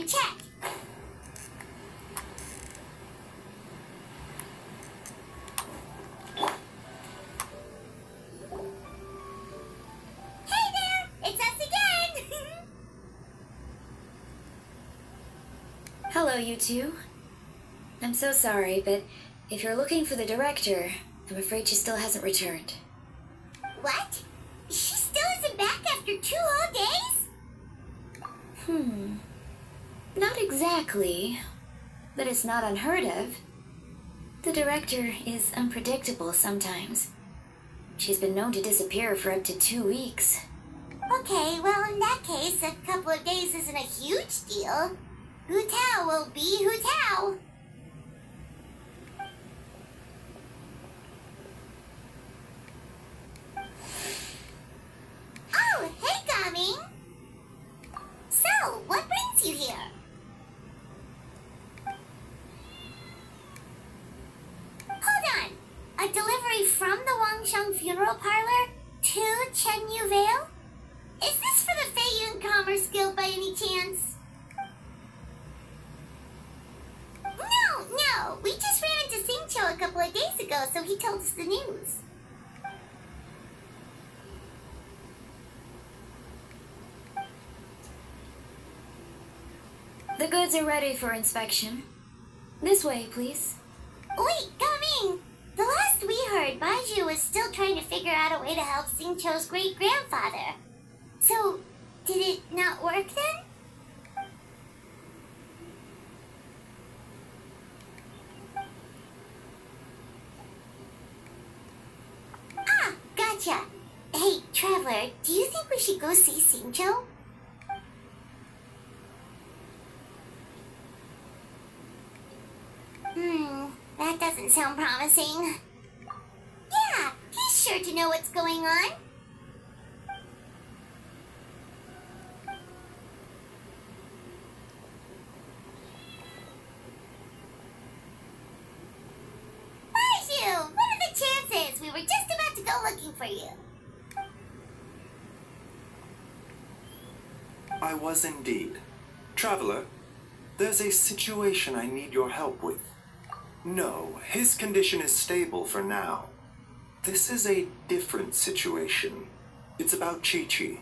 and check. Hey there! It's us again! Hello, you two. I'm so sorry, but if you're looking for the director, I'm afraid she still hasn't returned. What? She still isn't back after 2 whole days? Not exactly, but it's not unheard of. The director is unpredictable sometimes. She's been known to disappear for up to 2 weeks. Okay, well in that case, a couple of days isn't a huge deal. Hu Tao will be Hu Tao. Oh, hey, Gaming. So, what brings you here? Hold on. A delivery from the Wangsheng Fuderal Parlor to Chenyu Vale? Is this for the Feiyun Commerce Guild by any chance? No. We just ran into Xingqiu a couple of days ago, so he told us the news. The goods are ready for inspection. This way, please. Wait, Gaming! The last we heard, Baiju was still trying to figure out a way to help Xingqiu's great-grandfather. So, did it not work then? Ah, gotcha. Hey, Traveler, do you think we should go see Xingqiu? That doesn't sound promising. Yeah, he's sure to know what's going on. Baiju, what are the chances? We were just about to go looking for you. I was indeed. Traveler, there's a situation I need your help with. No, his condition is stable for now. This is a different situation. It's about Chi-Chi.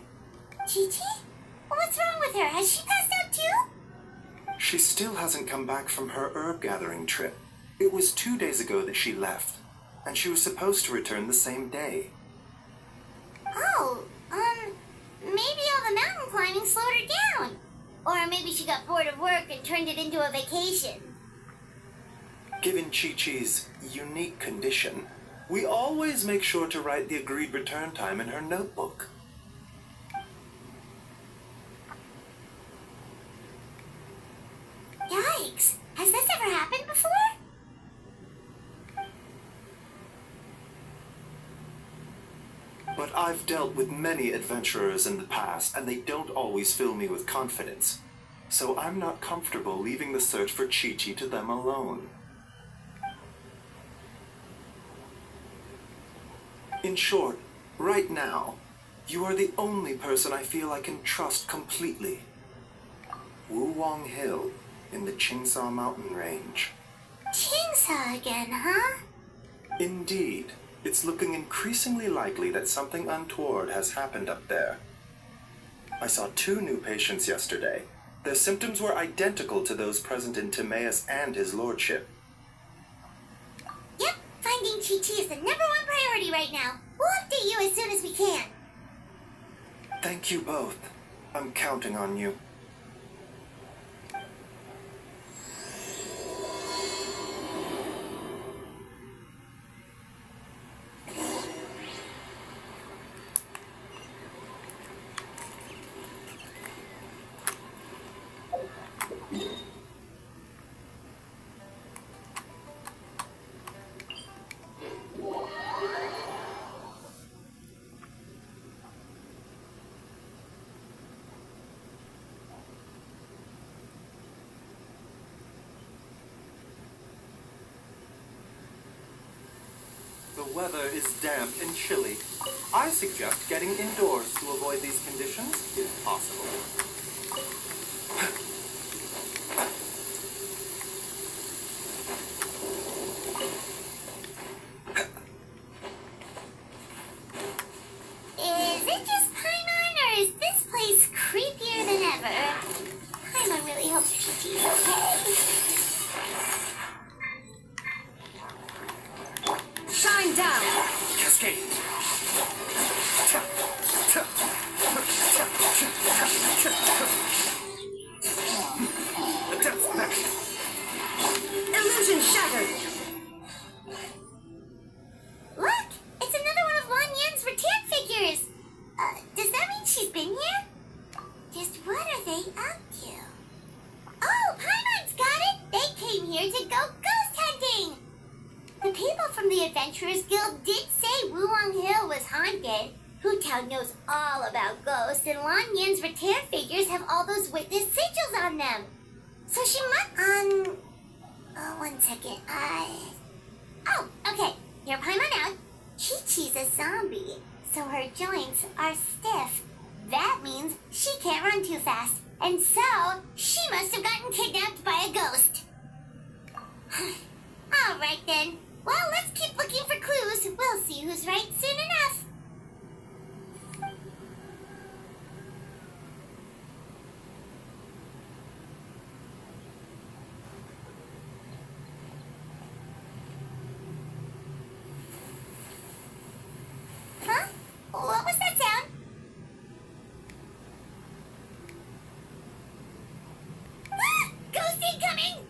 Chi-Chi? What's wrong with her? Has she passed out too? She still hasn't come back from her herb gathering trip. It was 2 days ago that she left, and she was supposed to return the same day. Oh, maybe all the mountain climbing slowed her down. Or maybe she got bored of work and turned it into a vacation. Given Chi-Chi's unique condition, we always make sure to write the agreed return time in her notebook. Yikes! Has this ever happened before? But I've dealt with many adventurers in the past, and they don't always fill me with confidence. So I'm not comfortable leaving the search for Chi-Chi to them alone. In short, right now, you are the only person I feel I can trust completely. Wu Wang Hill in the Qingsa mountain range. Qingsa again, huh? Indeed. It's looking increasingly likely that something untoward has happened up there. I saw 2 new patients yesterday. Their symptoms were identical to those present in Timaeus and his lordship. Yep, finding Chi-Chi is the #1 priority right now. We'll update you as soon as we can. Thank you both. I'm counting on you. The weather is damp and chilly. I suggest getting indoors to avoid these conditions, if possible. She's okay. Shine down! Cascade. Illusion shattered! Look! It's another one of Lan Yan's return figures! Does that mean she's been here? Just what are they up to? Oh, Paimon's got it! They came here to go ghost hunting! The people from the Adventurers Guild did say Wuwang Hill was haunted. Hu Tao knows all about ghosts, and Lan Yan's return figures have all those witness sigils on them. So she must... one second. Oh, okay. You're Paimon out. Chi-Chi's a zombie, so her joints are stiff. That means she can't run too fast, and so she must have gotten kidnapped by a ghost. All right then. Well, let's keep looking for clues. We'll see who's right soon enough. Huh? What was that sound? Ah! Ghost incoming!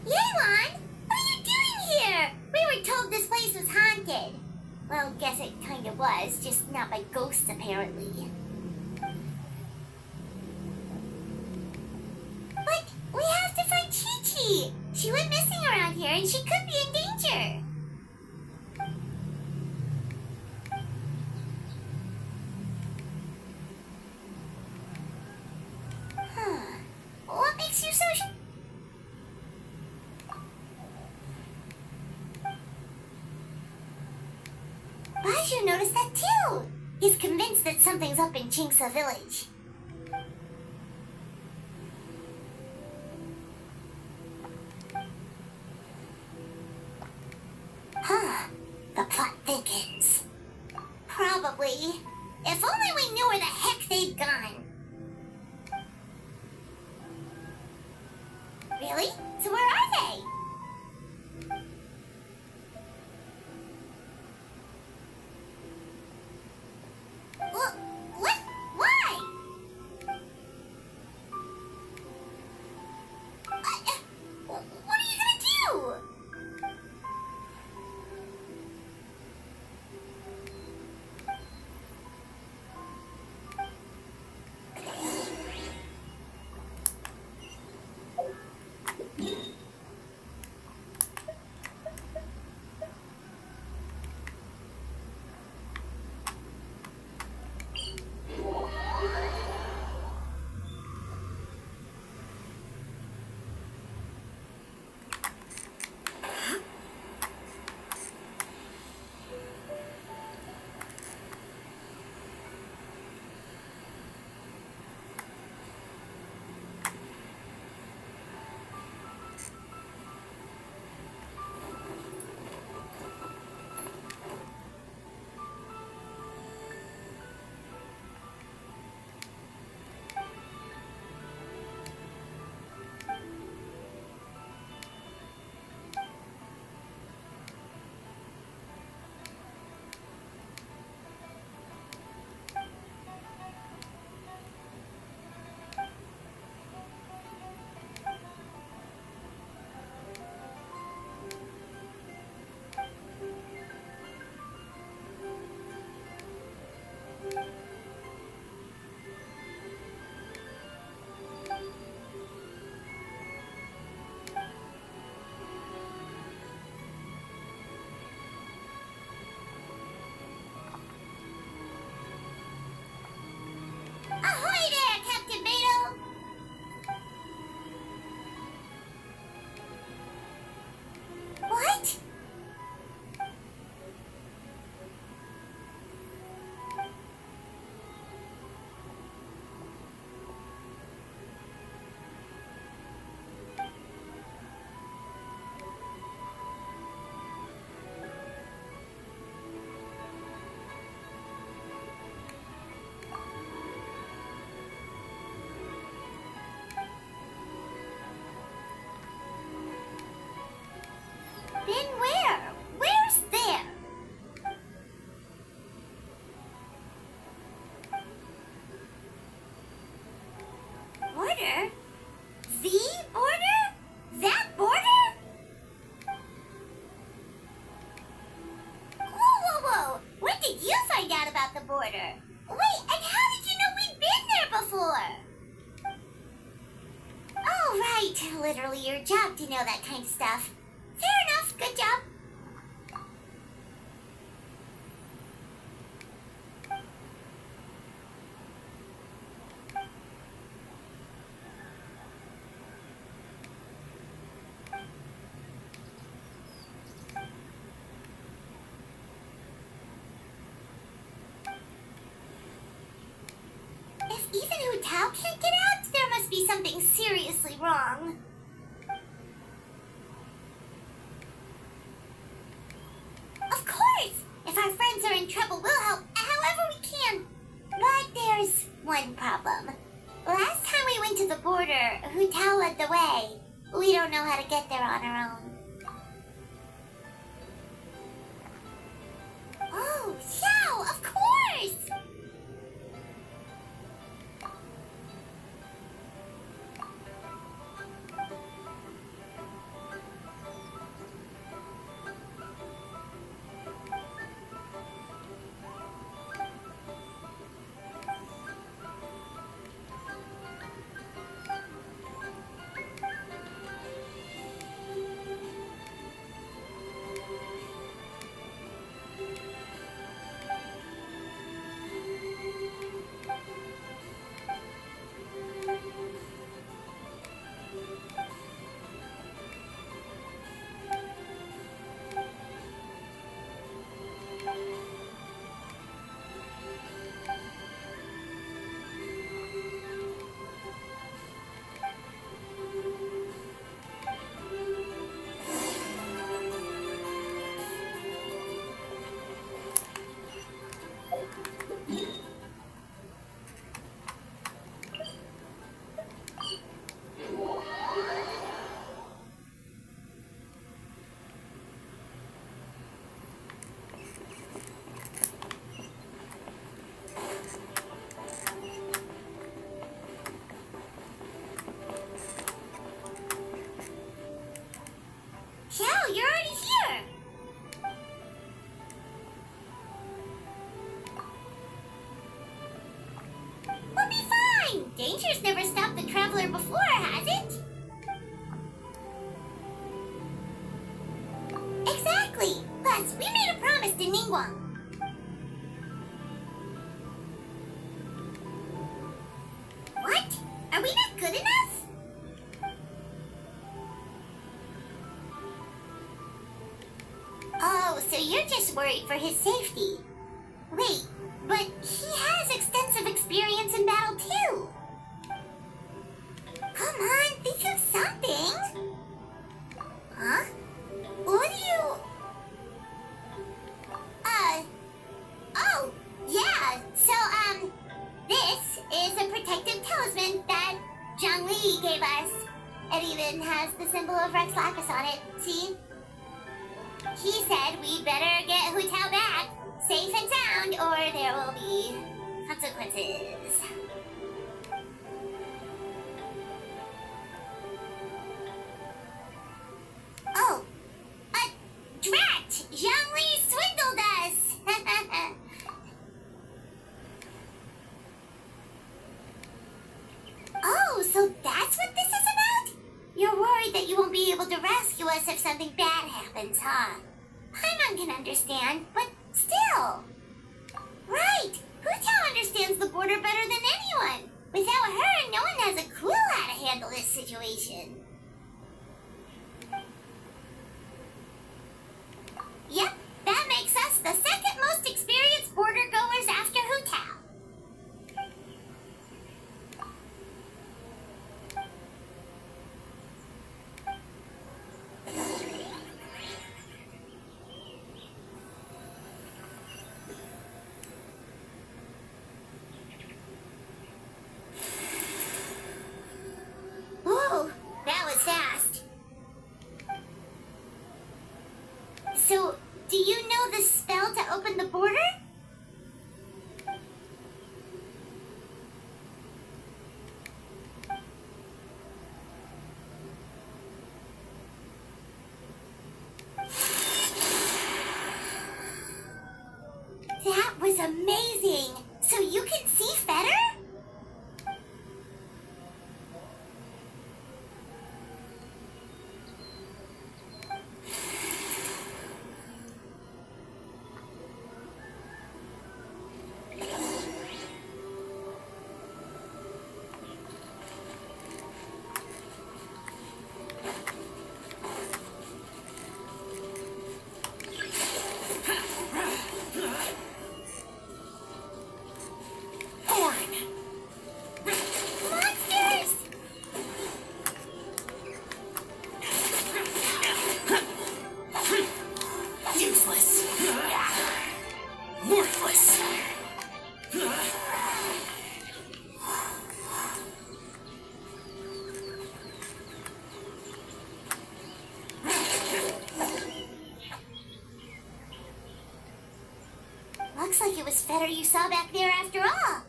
Yelan! What are you doing here? We were told this place was haunted. Well, guess it kind of was, just not by ghosts apparently. But we have to find Chi-Chi. She went missing around here and she could be in danger. Huh. What makes you so sure? Baju noticed that too. He's convinced that something's up in Chingsa village. Huh. The plot thickens. Probably. If only we knew where the heck they'd gone. Really? So where are they? What? Why? What are you gonna do? in where? Where's there? Border? The border? That border? Whoa! When did you find out about the border? Wait, and how did you know we'd been there before? Oh, right. Literally your job to know that kind of stuff. Fair enough. Good job. If even Hu Tao can't get out, there must be something seriously wrong. Of course! If our friends are in trouble, we'll help however we can. But there's one problem. Last time we went to the border, Hu Tao led the way. We don't know how to get there on our own. Oh, Xiao, of course! Xiao, you're already here! We'll be fine! Danger's never stopped the traveler before, has it? Exactly! Plus, we made a promise to Ningguang. What? Are we not good enough? Oh, so you're just worried for his safety. Wait, but he has extensive experience in battle too. Come on, think of something. Huh? What do you... Oh, yeah. So, this is a protective talisman that Zhongli gave us. It even has the symbol of Rex Lapis on it, see? He said we better get Hu Tao back, safe and sound, or there will be consequences. Oh, drat! Zhongli swindled us! Oh, so that's what this is about? You're worried that you won't be able to rescue us if something bad happens, huh? Paimon can understand, but still. Right! Hu Tao understands the border better than anyone. Without her, no one has a clue how to handle this situation. Yep, that makes us the second most experienced border goers after Hu Tao. Ooh, that That was amazing! So you can see better? Looks like it was Fetter you saw back there after all.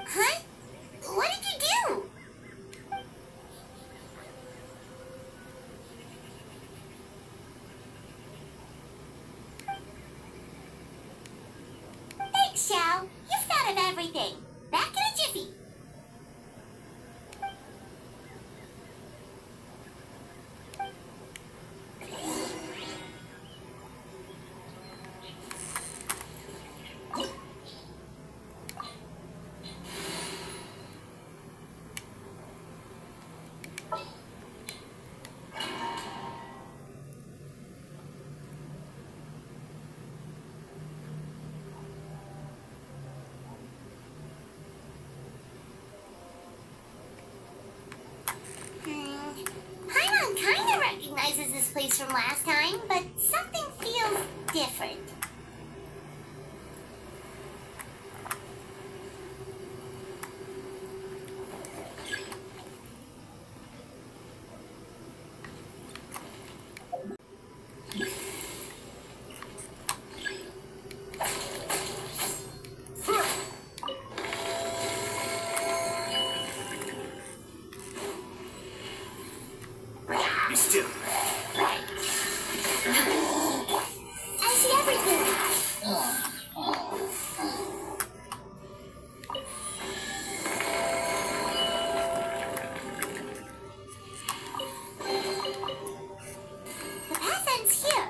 Huh? What did you do? Thanks, Xiao. You've thought of everything. Back in a jiffy. Paimon kinda recognizes this place from last time, but something feels different. Be still. I see everything. The path ends here.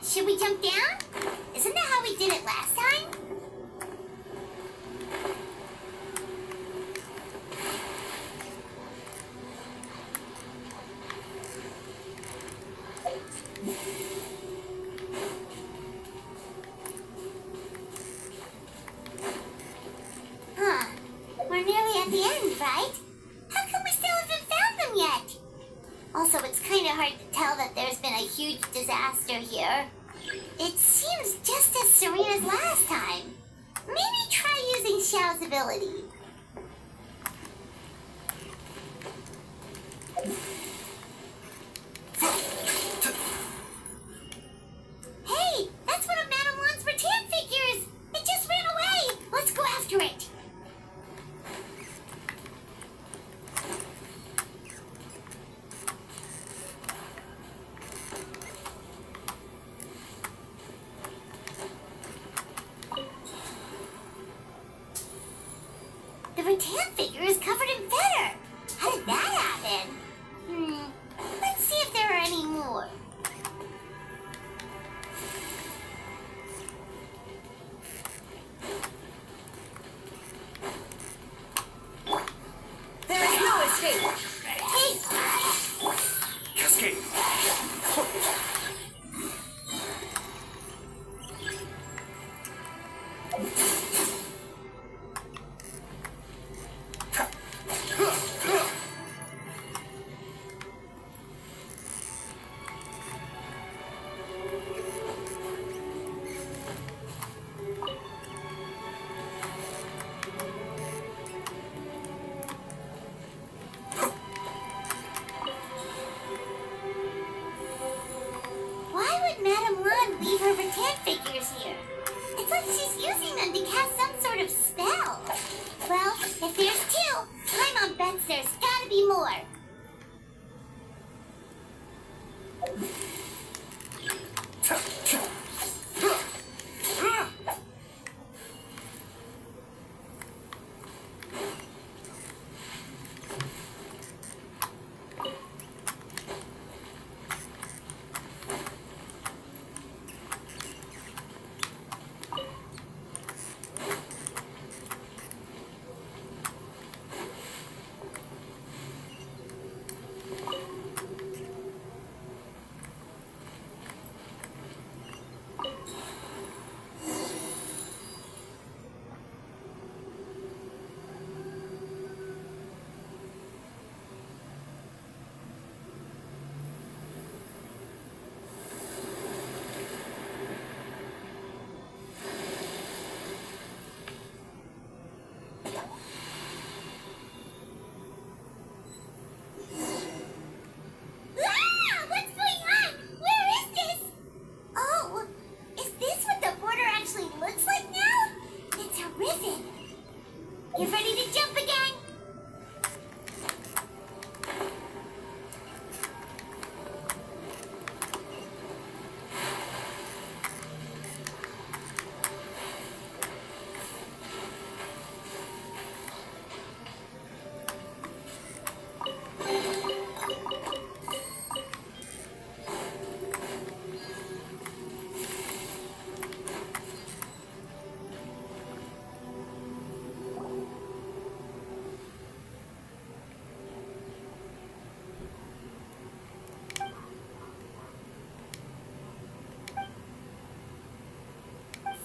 Should we jump down? Isn't that how we did it last time? Huh. We're nearly at the end, right? How come we still haven't found them yet? Also, it's kind of hard to tell that there's been a huge disaster here. It seems just as serene as last time. Maybe try using Xiao's ability. Hey, that's one of Madame Wan's rattan figures! It just ran away! Let's go after it! The rattan figure is covered in feather! How did that happen? Let's see if there are any more. There is no escape. Hey! Cascade. Why would Madame Wan leave her rattan figures here? It's like She's using them to cast some sort of spell. Well, if there's two, my mom bets there's gotta be more.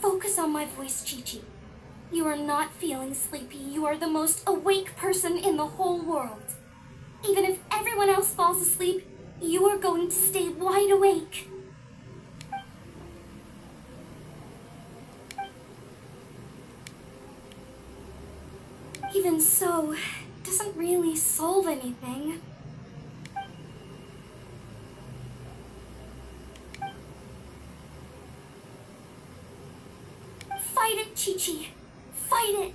Focus on my voice, Chi-Chi. You are not feeling sleepy. You are the most awake person in the whole world. Even if everyone else falls asleep, you are going to stay wide awake. Even so, it doesn't really solve anything. Fight it, Chi-Chi. Fight it.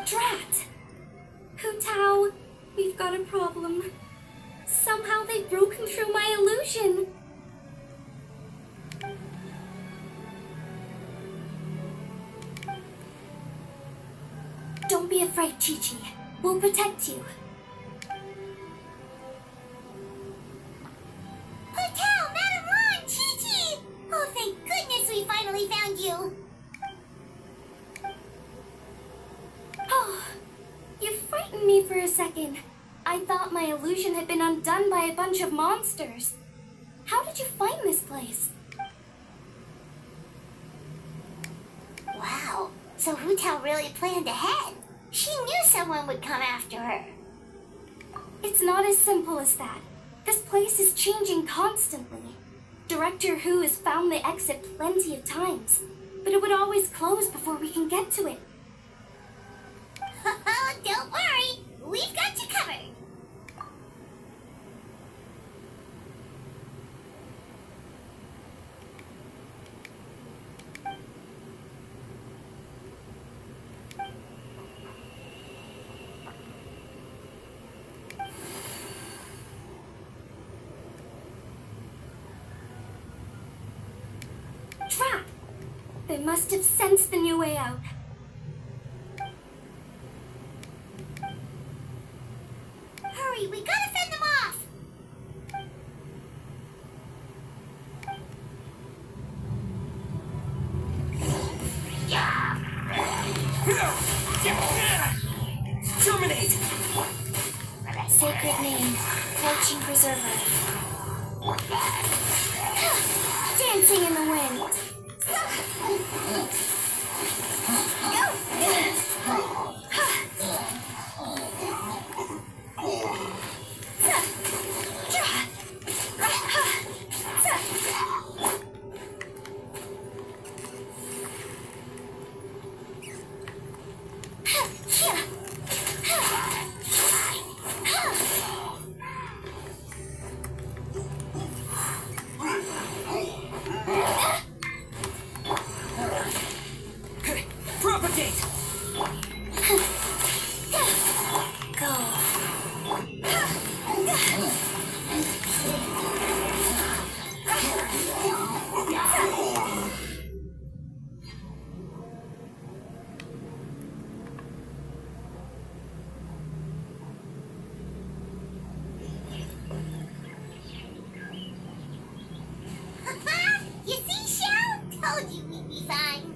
Drat! Hu Tao, we've got a problem. Somehow they've broken through my illusion. Don't be afraid, Chi-Chi. We'll protect you. Hu Tao, Madam Ron, Chi-Chi! Oh, thank goodness we finally found you. Oh, you frightened me for a second. I thought my illusion had been undone by a bunch of monsters. How did you find this place? Wow, so Hu Tao really planned ahead. She knew someone would come after her. It's not as simple as that. This place is changing constantly. Director Hu has found the exit plenty of times, but it would always close before we can get to it. Don't worry, we've got you covered. Trap! They must have sensed the new way out. Hurry, we gotta fend them off. Good name. Fortune Preserver. Dancing in the wind. Propagate! You see, Shell? Told you we'd be fine.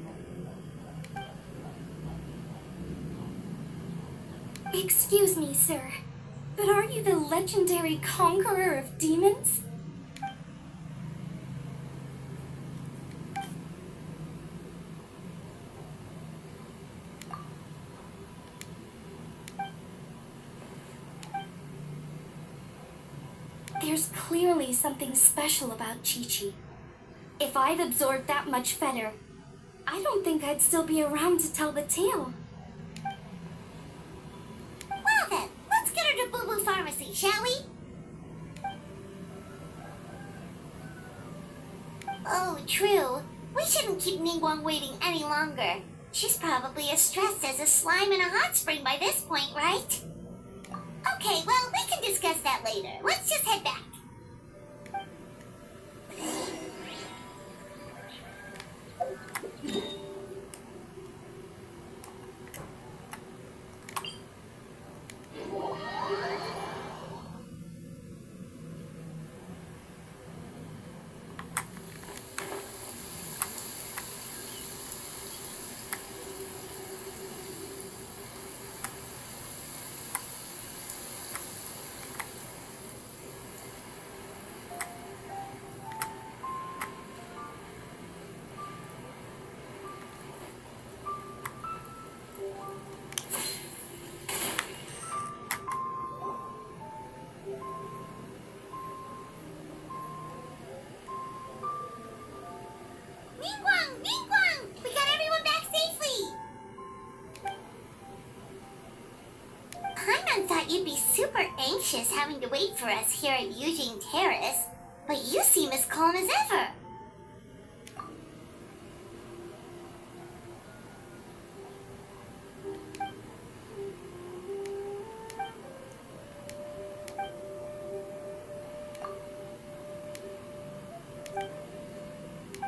Excuse me, sir, but are you the legendary conqueror of demons? There's clearly something special about Chi-Chi. If I'd absorbed that much fetter, I don't think I'd still be around to tell the tale. Well then, let's get her to Boo Boo Pharmacy, shall we? Oh, true. We shouldn't keep Ningguang waiting any longer. She's probably as stressed as a slime in a hot spring by this point, right? Okay, well, we can discuss that later. Let's just head back. Ningguang! Ningguang! We got everyone back safely! Paimon thought you'd be super anxious having to wait for us here at Yujing Terrace, but you seem as calm as ever.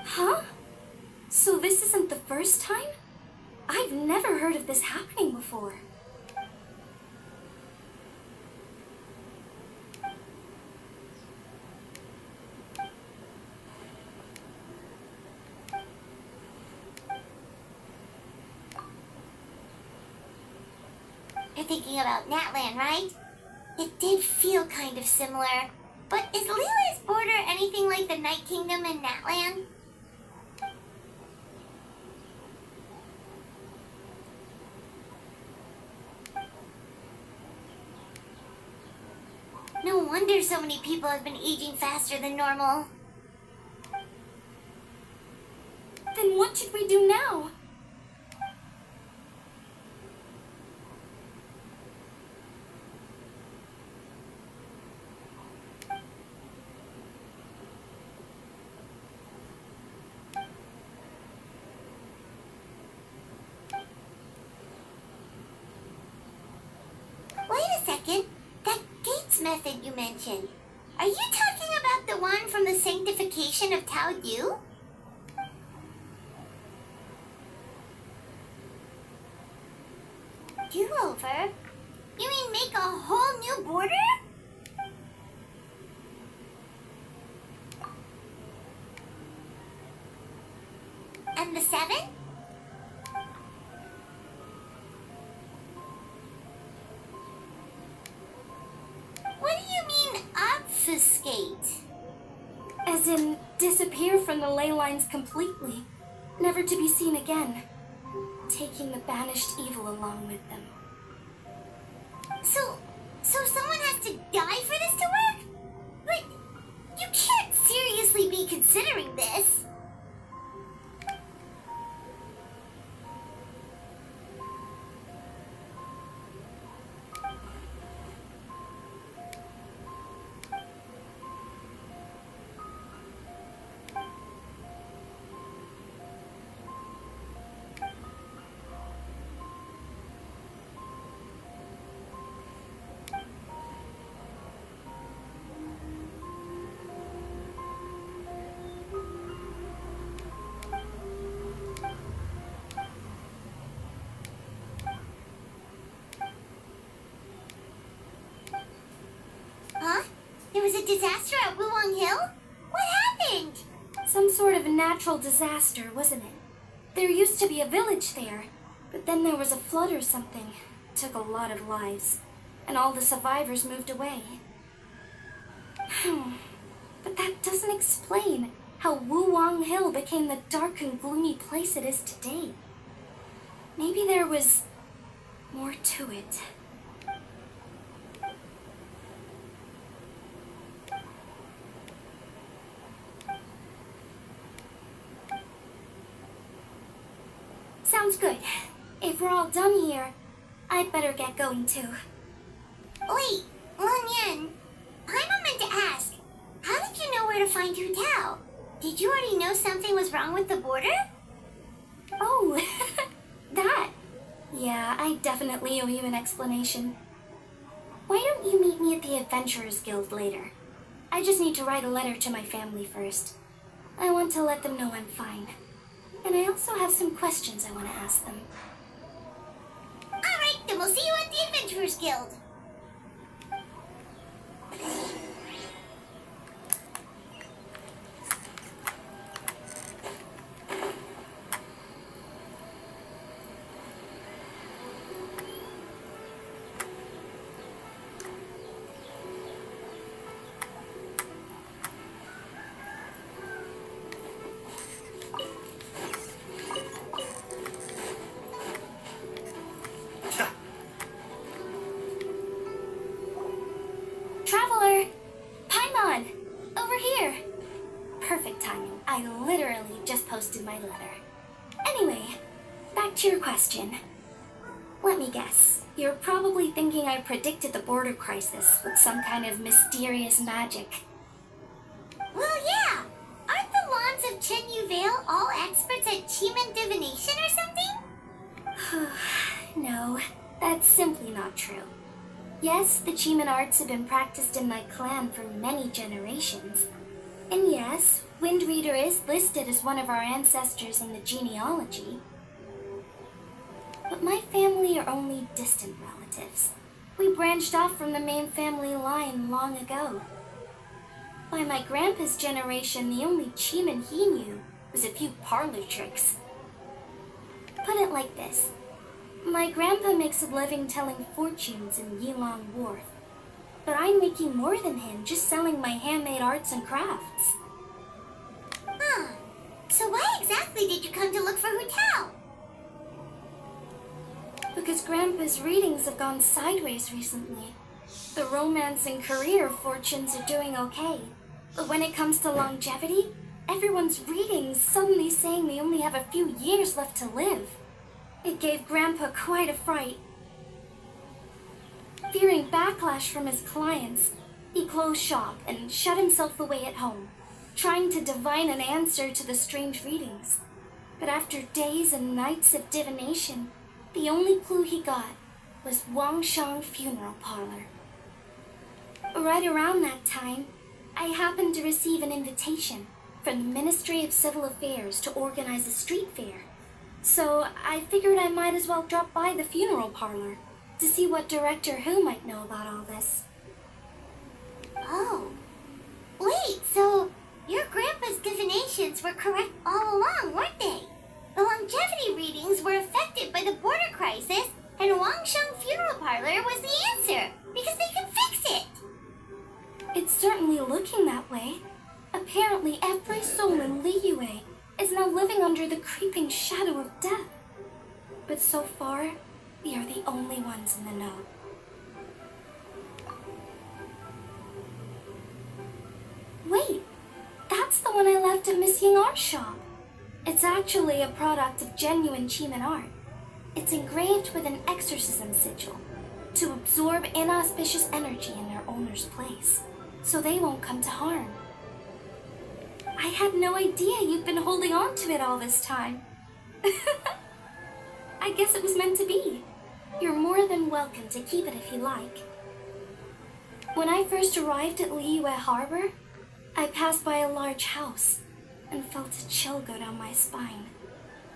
Huh? So this isn't the first time? I've never heard of this happening before. You're thinking about Natlan, right? It did feel kind of similar. But is Leela's border anything like the Night Kingdom in Natlan? No wonder so many people have been aging faster than normal. Then what should we do now? Wait a second. That Gates method you mentioned. Are you talking about the one from the sanctification of Tao Du? Do-over? You mean make a whole new border? And the 7? As in, disappear from the ley lines completely, never to be seen again, taking the banished evil along with them. So someone has to die for this to work? But you can't seriously be considering this. Huh? There was a disaster at Wuwang Hill? What happened? Some sort of natural disaster, wasn't it? There used to be a village there, but then there was a flood or something. It took a lot of lives, and all the survivors moved away. But that doesn't explain how Wuwang Hill became the dark and gloomy place it is today. Maybe there was more to it. Sounds good. If we're all done here, I'd better get going too. Wait, Long Yan. Paimon meant to ask, how did you know where to find Hu Tao? Did you already know something was wrong with the border? Oh, that. Yeah, I definitely owe you an explanation. Why don't you meet me at the Adventurers Guild later? I just need to write a letter to my family first. I want to let them know I'm fine. And I also have some questions I want to ask them. Alright, then we'll see you at the Adventurers Guild. Traveler! Paimon! Over here! Perfect timing. I literally just posted my letter. Anyway, back to your question. Let me guess. You're probably thinking I predicted the border crisis with some kind of mysterious magic. Well, yeah. Aren't the Lons of Chen Yu Vale all experts at Jimat divination or something? No, that's simply not true. Yes, the Jimat arts have been practiced in my clan for many generations. And yes, Wind Reader is listed as one of our ancestors in the genealogy. But my family are only distant relatives. We branched off from the main family line long ago. By my grandpa's generation, the only Jimat he knew was a few parlor tricks. Put it like this. My grandpa makes a living telling fortunes in Yilong Wharf. But I'm making more than him just selling my handmade arts and crafts. Huh. So why exactly did you come to look for Hu Tao? Because Grandpa's readings have gone sideways recently. The romance and career fortunes are doing okay. But when it comes to longevity, everyone's readings suddenly saying they only have a few years left to live. It gave Grandpa quite a fright. Fearing backlash from his clients, he closed shop and shut himself away at home, trying to divine an answer to the strange readings. But after days and nights of divination, the only clue he got was Wangsheng Fuderal Parlor. Right around that time, I happened to receive an invitation from the Ministry of Civil Affairs to organize a street fair. So I figured I might as well drop by the funeral parlor to see what Director Hu might know about all this. Oh. Wait, so your grandpa's divinations were correct all along, weren't they? The longevity readings were affected by the border crisis, and Wangsheng Fuderal Parlor was the answer, because they can fix it. It's certainly looking that way. Apparently, every soul in Liyue is now living under the creeping shadow of death. But so far, we are the only ones in the know. Wait, that's the one I left at Miss Ying Art Shop. It's actually a product of genuine Jimat art. It's engraved with an exorcism sigil to absorb inauspicious energy in their owner's place, so they won't come to harm. I had no idea you'd been holding on to it all this time. I guess it was meant to be. You're more than welcome to keep it if you like. When I first arrived at Liyue Harbor, I passed by a large house and felt a chill go down my spine.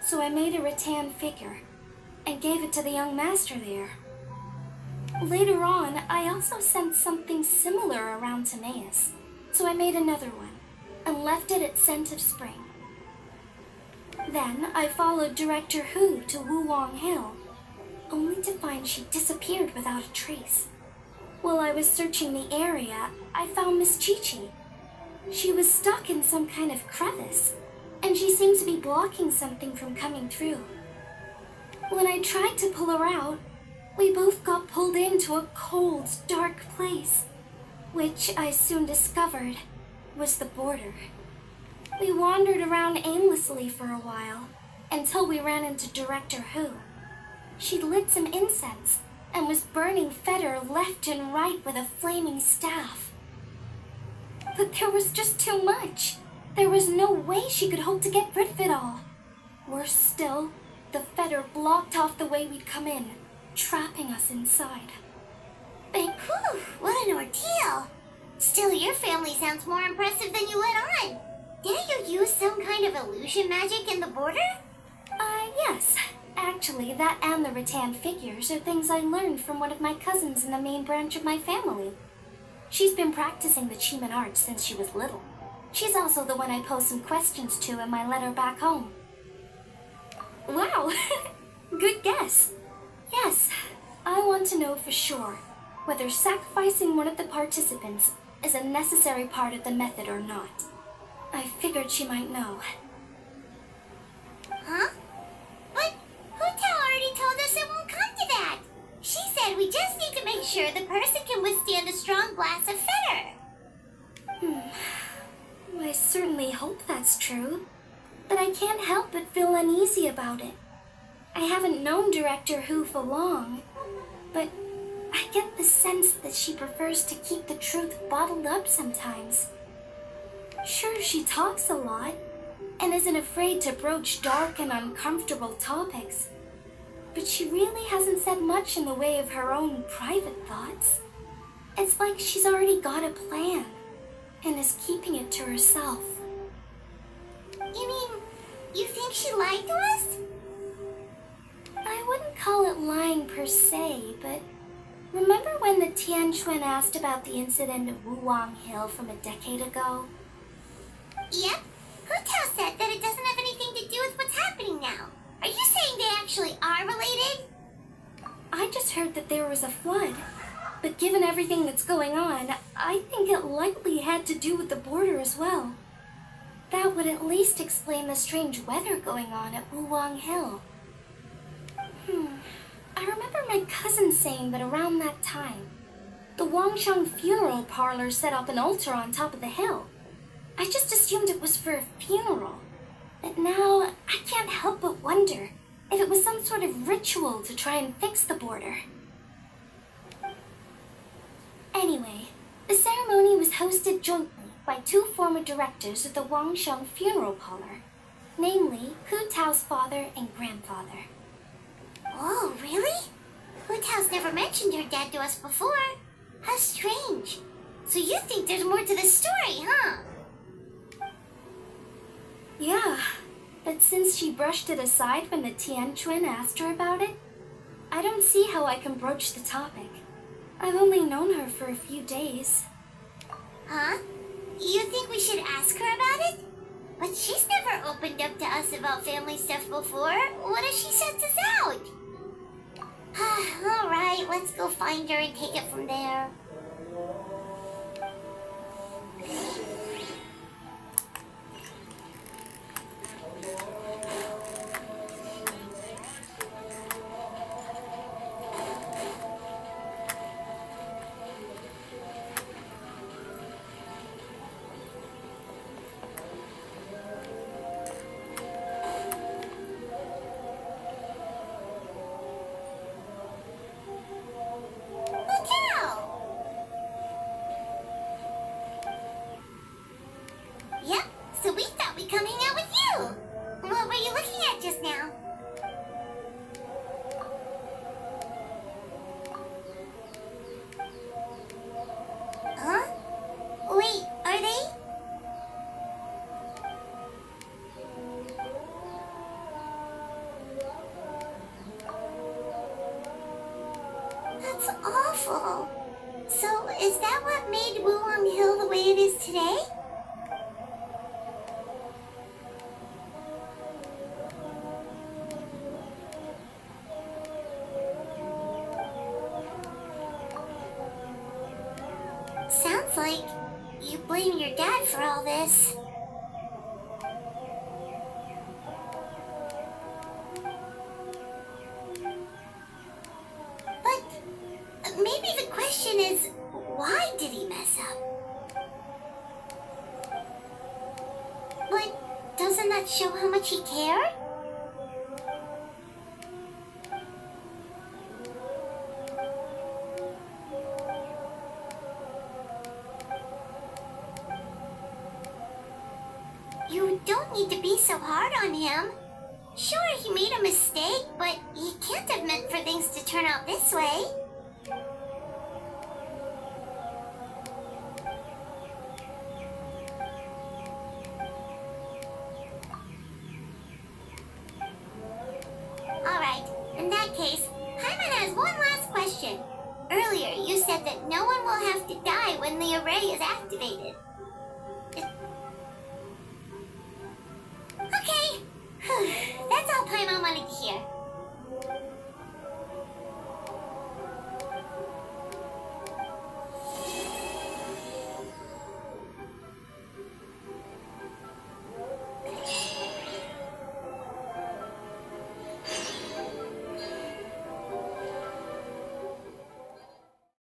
So I made a rattan figure and gave it to the young master there. Later on, I also sensed something similar around Timaeus, so I made another one and left it at Scent of Spring. Then I followed Director Hu to Wuwang Hill, only to find she disappeared without a trace. While I was searching the area, I found Miss Chi-Chi. She was stuck in some kind of crevice, and she seemed to be blocking something from coming through. When I tried to pull her out, we both got pulled into a cold, dark place, which I soon discovered was the border. We wandered around aimlessly for a while, until we ran into Director Hu. She'd lit some incense, and was burning Feder left and right with a flaming staff. But there was just too much. There was no way she could hope to get rid of it all. Worse still, the Feder blocked off the way we'd come in, trapping us inside. Whew, what an ordeal. Still, your family sounds more impressive than you let on. Didn't you use some kind of illusion magic in the border? Yes. Actually, that and the rattan figures are things I learned from one of my cousins in the main branch of my family. She's been practicing the Jimat art since she was little. She's also the one I posed some questions to in my letter back home. Wow, good guess. Yes, I want to know for sure whether sacrificing one of the participants is a necessary part of the method or not. I figured she might know. Huh? But Hu Tao already told us it won't come to that. She said we just need to make sure the person can withstand the strong blast of Feder. I certainly hope that's true, but I can't help but feel uneasy about it. I haven't known Director Hu for long, but I get the sense that she prefers to keep the truth bottled up sometimes. Sure, she talks a lot, and isn't afraid to broach dark and uncomfortable topics, but she really hasn't said much in the way of her own private thoughts. It's like she's already got a plan, and is keeping it to herself. You mean, you think she lied to us? I wouldn't call it lying per se, but remember when the Tianquan asked about the incident at Wuwang Hill from a decade ago? Yep. Hu Tao said that it doesn't have anything to do with what's happening now. Are you saying they actually are related? I just heard that there was a flood, but given everything that's going on, I think it likely had to do with the border as well. That would at least explain the strange weather going on at Wuwang Hill. I remember my cousin saying that around that time, the Wangsheng Fuderal Parlor set up an altar on top of the hill. I just assumed it was for a funeral. But now, I can't help but wonder if it was some sort of ritual to try and fix the border. Anyway, the ceremony was hosted jointly by two former directors of the Wangsheng Funeral Parlor, namely Hu Tao's father and grandfather. Oh, really? Hu Tao's never mentioned her dad to us before. How strange. So you think there's more to the story, huh? Yeah, but since she brushed it aside when the Tianquan asked her about it, I don't see how I can broach the topic. I've only known her for a few days. Huh? You think we should ask her about it? But she's never opened up to us about family stuff before. What if she shuts us out? Alright, let's go find her and take it from there. That's awful. So, is that what made Wulong Hill the way it is today? Sounds like you blame your dad for all this. But maybe the question is, why did he mess up? But doesn't that show how much he cared? You don't need to be so hard on him. Sure, he made a mistake, but he can't have meant for things to turn out this way. Alright, in that case, Hyman has one last question. Earlier, you said that no one will have to die when the array is activated.